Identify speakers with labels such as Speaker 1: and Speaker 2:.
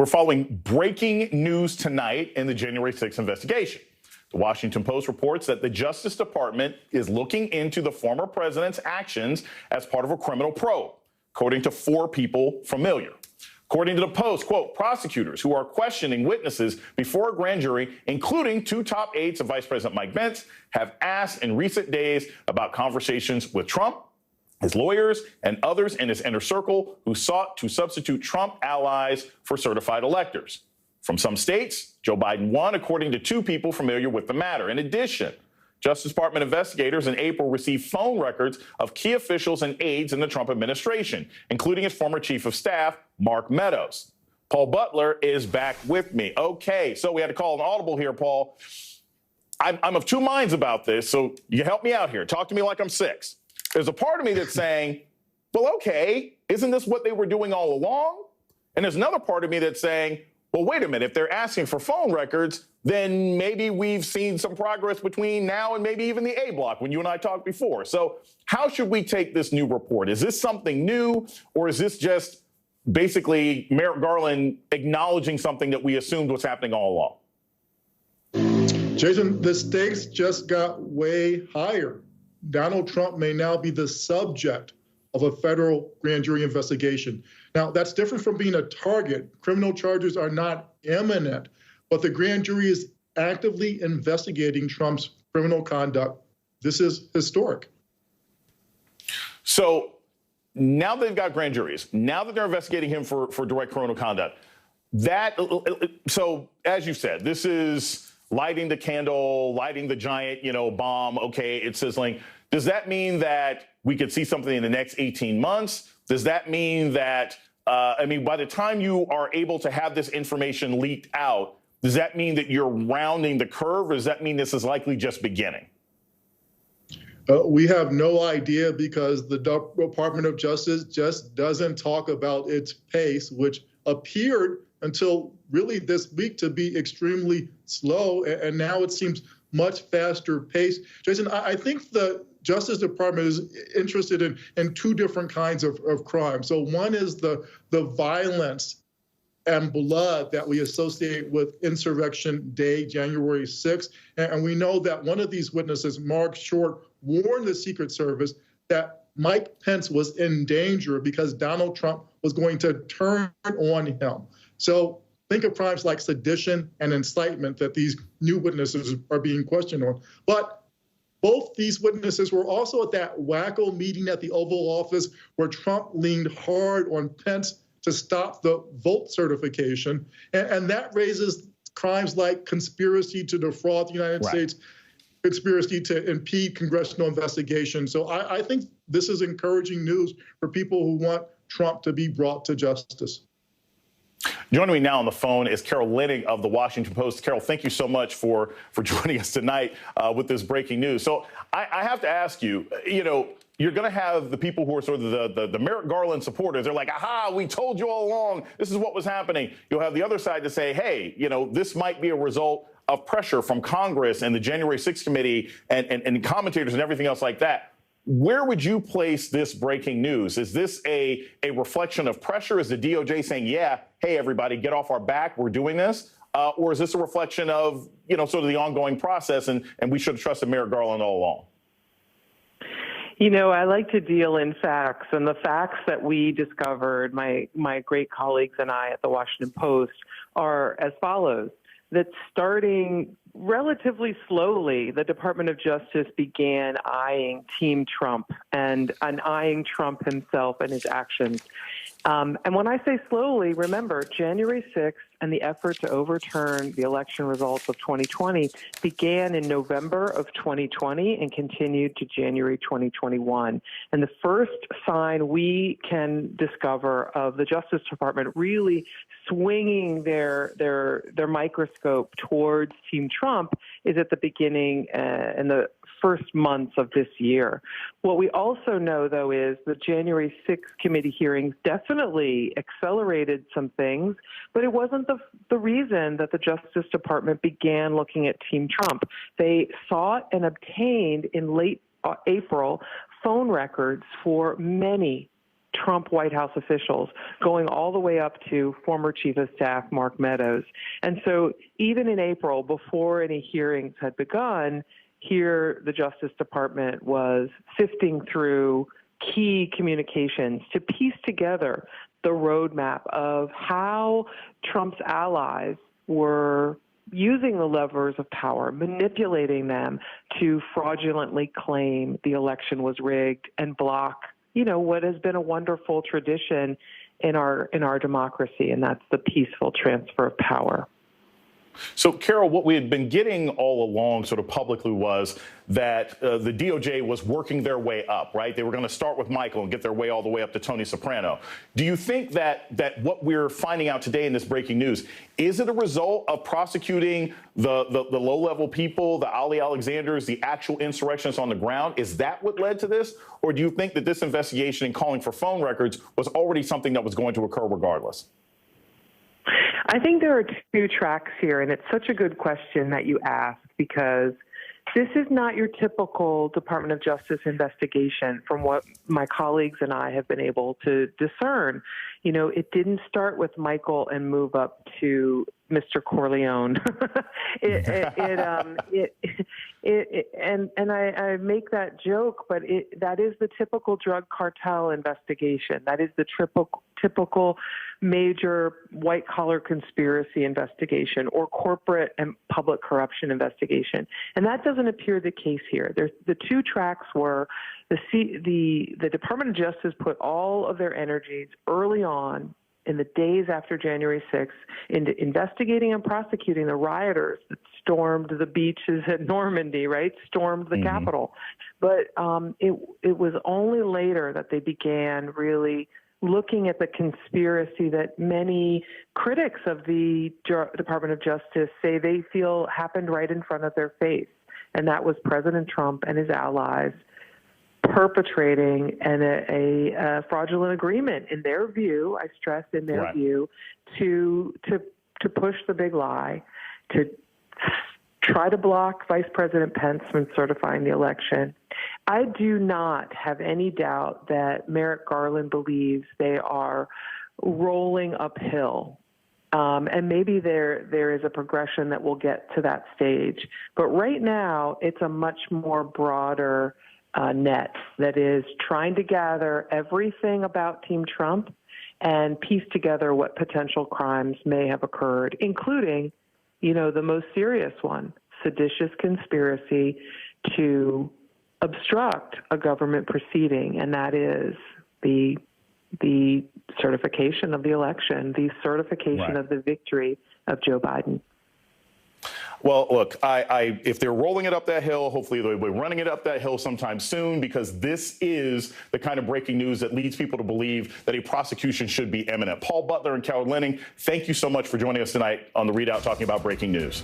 Speaker 1: We're following breaking news tonight in the January 6th investigation. The Washington Post reports that the Justice Department is looking into the former president's actions as part of a criminal probe, according to 4 people familiar. According to the Post, quote, prosecutors who are questioning witnesses before a grand jury, including 2 top aides of Vice President Mike Pence, have asked in recent days about conversations with Trump, his lawyers, and others in his inner circle who sought to substitute Trump allies for certified electors. From some states, Joe Biden won, according to 2 people familiar with the matter. In addition, Justice Department investigators in April received phone records of key officials and aides in the Trump administration, including his former chief of staff, Mark Meadows. Paul Butler is back with me. Okay, so we had to call an audible here, Paul. I'm of 2 minds about this, so you help me out here. Talk to me like I'm 6. There's a part of me that's saying, well, okay, isn't this what they were doing all along? And there's another part of me that's saying, well, wait a minute, if they're asking for phone records, then maybe we've seen some progress between now and maybe even the A block when you and I talked before. So how should we take this new report? Is this something new, or is this just basically Merrick Garland acknowledging something that we assumed was happening all along?
Speaker 2: Jason, the stakes just got way higher. Donald Trump may now be the subject of a federal grand jury investigation. Now, that's different from being a target. Criminal charges are not imminent, but the grand jury is actively investigating Trump's criminal conduct. This is historic.
Speaker 1: So now they've got grand juries, now that they're investigating him for direct criminal conduct, so as you said, this is lighting the candle, lighting the giant, bomb. Okay, it's sizzling. Does that mean that we could see something in the next 18 months? Does that mean that, by the time you are able to have this information leaked out, does that mean that you're rounding the curve, or does that mean this is likely just beginning?
Speaker 2: We have no idea, because the Department of Justice just doesn't talk about its pace, which appeared until really this week to be extremely slow, and now it seems much faster paced. Jason, I think the Justice Department is interested in 2 different kinds of crime. So one is the violence and blood that we associate with Insurrection Day, January 6th. And we know that one of these witnesses, Mark Short, warned the Secret Service that Mike Pence was in danger because Donald Trump was going to turn on him. So think of crimes like sedition and incitement that these new witnesses are being questioned on. But both these witnesses were also at that wacko meeting at the Oval Office where Trump leaned hard on Pence to stop the vote certification. And that raises crimes like conspiracy to defraud the United States, conspiracy to impede congressional investigation. So I think this is encouraging news for people who want Trump to be brought to justice.
Speaker 1: Joining me now on the phone is Carol Leonnig of the Washington Post. Carol, thank you so much for joining us tonight with this breaking news. So I have to ask you, you're going to have the people who are sort of the Merrick Garland supporters. They're like, aha, we told you all along, this is what was happening. You'll have the other side to say, hey, this might be a result of pressure from Congress and the January 6th committee and commentators and everything else like that. Where would you place this breaking news? Is this a reflection of pressure? Is the DOJ saying, yeah, hey, everybody, get off our back, we're doing this? Or is this a reflection of, sort of the ongoing process and we should have trusted Merrick Garland all along?
Speaker 3: I like to deal in facts, and the facts that we discovered, my great colleagues and I at the Washington Post, are as follows. That starting relatively slowly, the Department of Justice began eyeing Team Trump and eyeing Trump himself and his actions. And when I say slowly, remember, January 6th and the effort to overturn the election results of 2020 began in November of 2020 and continued to January 2021. And the first sign we can discover of the Justice Department really swinging their microscope towards Team Trump is at the beginning in the first months of this year. What we also know, though, is the January 6th committee hearings definitely accelerated some things, but it wasn't the reason that the Justice Department began looking at Team Trump. They sought and obtained in late April phone records for many Trump White House officials, going all the way up to former Chief of Staff Mark Meadows. And so even in April, before any hearings had begun, here the Justice Department was sifting through key communications to piece together the roadmap of how Trump's allies were using the levers of power, manipulating them to fraudulently claim the election was rigged and block, what has been a wonderful tradition in our democracy, and that's the peaceful transfer of power.
Speaker 1: So, Carol, what we had been getting all along sort of publicly was that the DOJ was working their way up, right? They were going to start with Michael and get their way all the way up to Tony Soprano. Do you think that what we're finding out today in this breaking news, is it a result of prosecuting the low-level people, the Ali Alexanders, the actual insurrectionists on the ground? Is that what led to this? Or do you think that this investigation and calling for phone records was already something that was going to occur regardless?
Speaker 3: I think there are two tracks here, and it's such a good question that you ask, because this is not your typical Department of Justice investigation from what my colleagues and I have been able to discern. It didn't start with Michael and move up to Mr. Corleone. I make that joke, but that is the typical drug cartel investigation. That is the typical major white-collar conspiracy investigation or corporate and public corruption investigation. And that doesn't appear the case here. The two tracks were the Department of Justice put all of their energies early on in the days after January 6th into investigating and prosecuting the rioters that stormed the beaches at Normandy, right? Stormed the Capitol. But it was only later that they began really looking at the conspiracy that many critics of the Department of Justice say they feel happened right in front of their face. And that was President Trump and his allies perpetrating a fraudulent agreement, in their view, I stress in their view, to push the big lie, to try to block Vice President Pence from certifying the election. I do not have any doubt that Merrick Garland believes they are rolling uphill. And maybe there is a progression that will get to that stage. But right now, it's a much more broader net that is trying to gather everything about Team Trump and piece together what potential crimes may have occurred, including, the most serious one, seditious conspiracy to obstruct a government proceeding, and that is the certification of the election, the certification of the victory of Joe Biden.
Speaker 1: Well, look, if they're rolling it up that hill, hopefully they'll be running it up that hill sometime soon, because this is the kind of breaking news that leads people to believe that a prosecution should be imminent. Paul Butler and Carol Lenning, thank you so much for joining us tonight on The Readout, talking about breaking news.